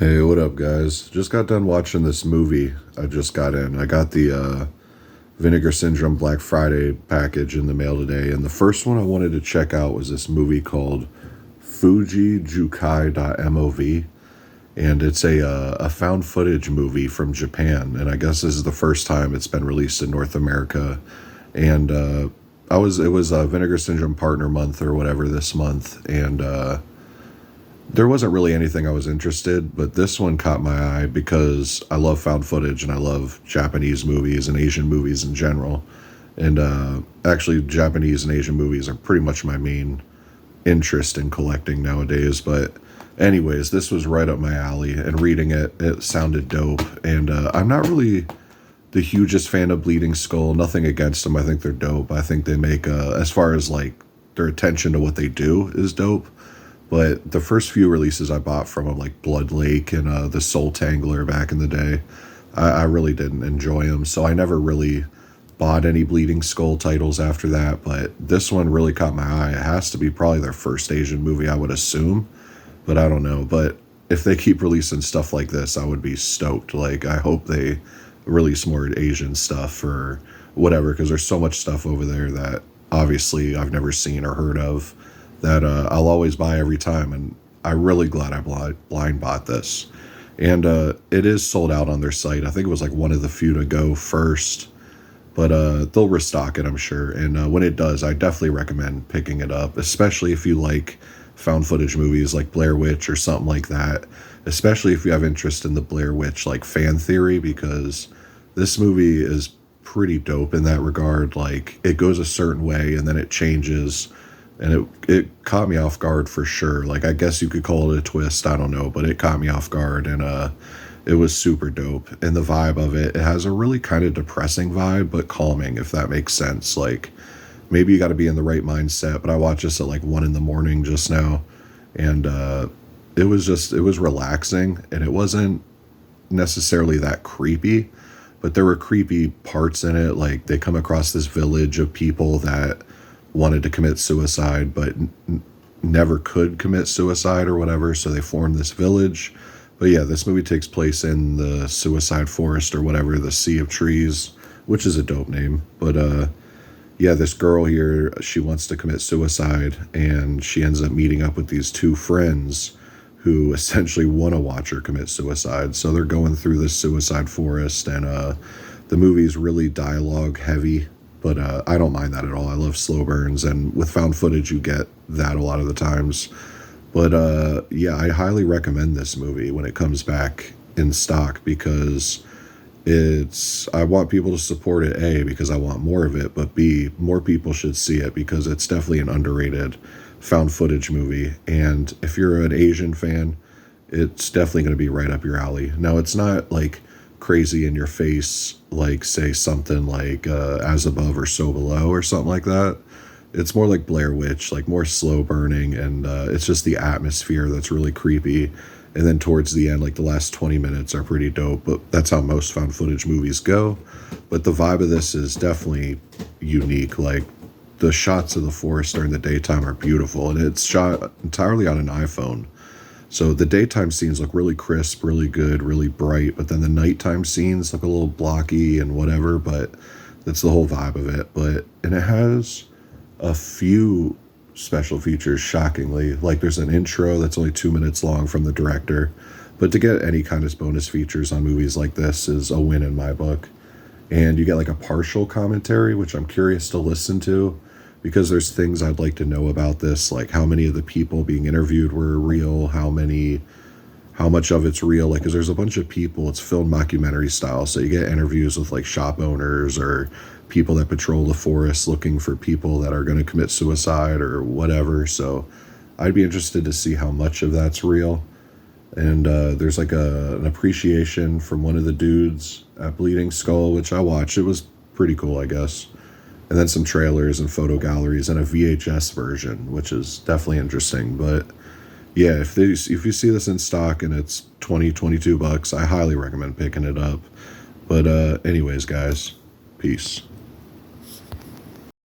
Hey, what up, guys? Just got done watching this movie. I just got in. I got the Vinegar Syndrome Black Friday package in the mail today, and the first one I wanted to check out was this movie called Fuji Jukai.mov, and it's a found footage movie from Japan, and I guess this is the first time it's been released in North America. And it was Vinegar Syndrome Partner Month or whatever this month, and there wasn't really anything I was interested, but this one caught my eye because I love found footage and I love Japanese movies and Asian movies in general. And actually, Japanese and Asian movies are pretty much my main interest in collecting nowadays. But anyways, this was right up my alley, and reading it, it sounded dope. And I'm not really the hugest fan of Bleeding Skull. Nothing against them. I think they're dope. I think they make, as far as like their attention to what they do is dope. But the first few releases I bought from them, like Blood Lake and the Soul Tangler back in the day, I really didn't enjoy them. So I never really bought any Bleeding Skull titles after that. But this one really caught my eye. It has to be probably their first Asian movie, I would assume. But I don't know. But if they keep releasing stuff like this, I would be stoked. Like, I hope they release more Asian stuff or whatever, because there's so much stuff over there that obviously I've never seen or heard of that I'll always buy every time, and I'm really glad I blind bought this. And it is sold out on their site. I think it was like one of the few to go first, but they'll restock it, I'm sure. And when it does, I definitely recommend picking it up, especially if you like found footage movies like Blair Witch or something like that, especially if you have interest in the Blair Witch like fan theory, because this movie is pretty dope in that regard. Like, it goes a certain way and then it changes, and it caught me off guard for sure. Like, I guess you could call it a twist, I don't know, but it caught me off guard, and it was super dope. And the vibe of it has a really kind of depressing vibe, but calming, if that makes sense. Like, maybe you got to be in the right mindset, but I watched this at like 1 a.m. just now, and it was relaxing, and it wasn't necessarily that creepy, but there were creepy parts in it. Like, they come across this village of people that wanted to commit suicide but never could commit suicide or whatever, so they formed this village. But yeah, this movie takes place in the suicide forest or whatever, the Sea of Trees, which is a dope name. But yeah, this girl here, she wants to commit suicide, and she ends up meeting up with these two friends who essentially want to watch her commit suicide. So they're going through this suicide forest, and the movie's really dialogue heavy, but I don't mind that at all. I love slow burns, and with found footage, you get that a lot of the times. But yeah, I highly recommend this movie when it comes back in stock, because I want people to support it, A, because I want more of it, but B, more people should see it, because it's definitely an underrated found footage movie. And if you're an Asian fan, it's definitely going to be right up your alley. Now, it's not like crazy in your face, like say something like As Above or So Below or something like that. It's more like Blair Witch, like more slow burning, and it's just the atmosphere that's really creepy. And then towards the end, like the last 20 minutes are pretty dope, but that's how most found footage movies go. But the vibe of this is definitely unique. Like, the shots of the forest during the daytime are beautiful, and it's shot entirely on an iPhone. So the daytime scenes look really crisp, really good, really bright, but then the nighttime scenes look a little blocky and whatever, but that's the whole vibe of it. And it has a few special features, shockingly. Like, there's an intro that's only 2 minutes long from the director, but to get any kind of bonus features on movies like this is a win in my book. And you get like a partial commentary, which I'm curious to listen to, because there's things I'd like to know about this, like how many of the people being interviewed were real, how much of it's real, like, because there's a bunch of people, it's filmed mockumentary style, so you get interviews with like shop owners or people that patrol the forest looking for people that are going to commit suicide or whatever. So I'd be interested to see how much of that's real. And there's like an appreciation from one of the dudes at Bleeding Skull, which I watched. It was pretty cool, I guess. And then some trailers and photo galleries and a VHS version, which is definitely interesting. But yeah, if you see this in stock and it's $22, I highly recommend picking it up. But anyways, guys, peace.